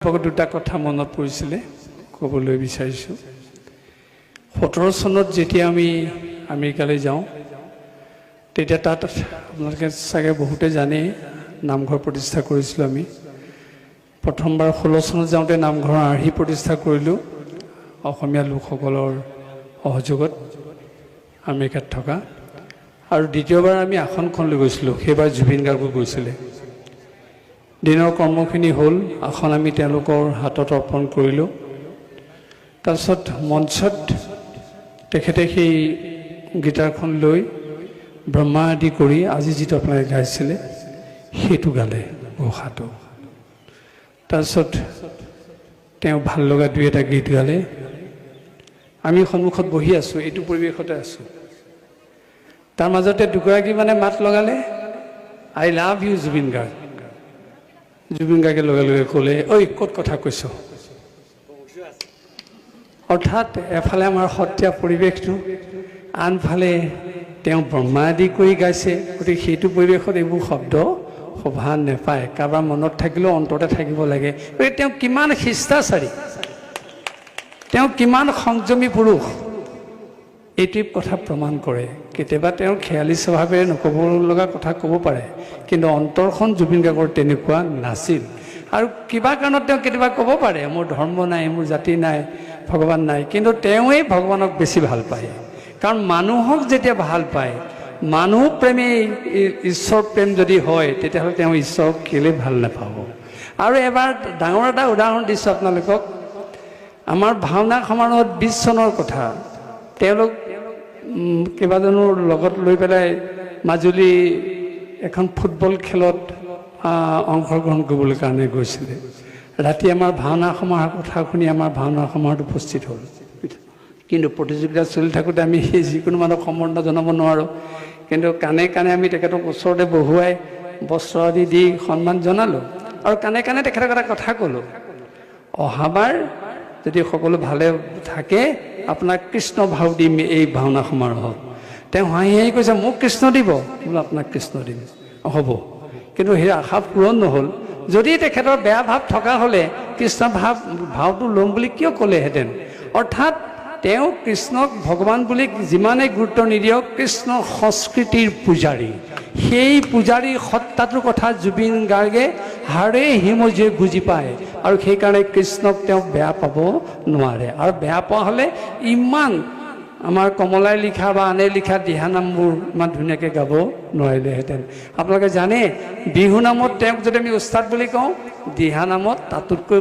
দুটা কথা মনত পৰিছিলে ক'বলৈ বিচাৰিছোঁ। 17 চনত যেতিয়া আমি আমেৰিকালৈ যাওঁ তেতিয়া তাত আপোনালোকে চাগে বহুতে জানেই নামঘৰ প্ৰতিষ্ঠা কৰিছিলোঁ আমি। প্ৰথমবাৰ 16 চনত যাওঁতে নামঘৰৰ আৰ্হি প্ৰতিষ্ঠা কৰিলোঁ অসমীয়া লোকসকলৰ সহযোগত আমেৰিকাত থকা, আৰু দ্বিতীয়বাৰ আমি আসনখন লৈ গৈছিলোঁ, সেইবাৰ জুবিন গাৰ্গো গৈছিলে। দিনৰ কৰ্মখিনি হ'ল, আসন আমি তেওঁলোকৰ হাতত অৰ্পণ কৰিলোঁ। তাৰপিছত মঞ্চত তেখেতে সেই গীটাৰখন লৈ ব্ৰহ্মা আদি কৰি আজি যিটো আপোনালোকে গাইছিলে সেইটো গালে ঘোষাটো। তাৰপিছত তেওঁ ভাল লগা দুই এটা গীত গালে। আমি সন্মুখত বহি আছোঁ, এইটো পৰিৱেশতে আছোঁ। তাৰ মাজতে দুগৰাকী মানে মাত লগালে, I love you Zubeen Garg. Zubeen গাৰ্গে লগে লগে ক'লে, ঐ ক'ত কথা কৈছ? অৰ্থাৎ এফালে আমাৰ সত্ৰীয়া পৰিৱেশটো, আনফালে তেওঁ ব্ৰহ্মা আদি কৰি গাইছে। গতিকে সেইটো পৰিৱেশত এইবোৰ শব্দ শোভা নেপায়। কাৰোবাৰ মনত থাকিলেও অন্তৰতে থাকিব লাগে। গতিকে তেওঁ কিমান শিষ্টাচাৰী, তেওঁ কিমান সংযমী পুৰুষ, এইটোৱে কথা প্ৰমাণ কৰে। কেতিয়াবা তেওঁ খেয়ালি স্বভাৱেৰে নক'ব লগা কথা ক'ব পাৰে, কিন্তু অন্তৰখন জুবিন গাৰ্গৰ তেনেকুৱা নাছিল। আৰু কিবা কাৰণত তেওঁ কেতিয়াবা ক'ব পাৰে মোৰ ধৰ্ম নাই, মোৰ জাতি নাই, ভগৱান নাই, কিন্তু তেওঁৱেই ভগৱানক বেছি ভাল পায়। কাৰণ মানুহক যেতিয়া ভাল পায়, মানুহ প্ৰেমী ঈশ্বৰ প্ৰেম যদি হয়, তেতিয়াহ'লে তেওঁ ঈশ্বৰক কেলৈ ভাল নাপাব। আৰু এবাৰ ডাঙৰ এটা উদাহৰণ দিছোঁ আপোনালোকক। আমাৰ ভাওনা সমাৰোহত 20 চনৰ কথা, তেওঁলোক কেইবাজনৰ লগত লৈ পেলাই মাজুলী এখন ফুটবল খেলত অংশগ্ৰহণ কৰিবলৈ কাৰণে গৈছিলে। ৰাতি আমাৰ ভাওনা সমাৰোহৰ কথা শুনি আমাৰ ভাওনা সমাৰোহত উপস্থিত হ'ল। কিন্তু প্ৰতিযোগিতা চলি থাকোঁতে আমি যিকোনো মানুহক সম্বৰ্ধনা জনাব নোৱাৰোঁ, কিন্তু কাণে কাণে আমি তেখেতক ওচৰতে বহুৱাই বস্ত্ৰ আদি দি সন্মান জনালোঁ, আৰু কাণে কাণে তেখেতক এটা কথা ক'লোঁ, অহাবাৰ যদি সকলো ভালে থাকে আপোনাক কৃষ্ণ ভাও দিম এই ভাওনা সমাৰোহত। তেওঁ হাঁহি হাঁহি কৈছে, মোক কৃষ্ণ দিব? বোলো আপোনাক কৃষ্ণ দিম। হ'ব, কিন্তু সেই আশা পূৰণ নহ'ল। যদি তেখেতৰ বেয়া ভাৱ থকা হ'লে কৃষ্ণ ভাৱটো ল'ম বুলি কিয় ক'লেহেঁতেন? অৰ্থাৎ তেওঁ কৃষ্ণক ভগৱান বুলি যিমানেই গুৰুত্ব নিদিয়ক, কৃষ্ণ সংস্কৃতিৰ পূজাৰী। সেই পূজাৰী সত্তাটোৰ কথা জুবিন গাৰ্গে হাড়ে হিমজে বুজি পায়, আৰু সেইকাৰণে কৃষ্ণক তেওঁ বেয়া পাব নোৱাৰে। আৰু বেয়া পোৱা হ'লে ইমান আমাৰ কমলাই লিখা বা আনে লিখা দিহানামবোৰ ইমান ধুনীয়াকৈ গাব নোৱাৰিলেহেঁতেন। আপোনালোকে জানে বিহু নামত তেওঁক যদি আমি উস্তাদ বুলি কওঁ, দিহানামত তাতোতকৈ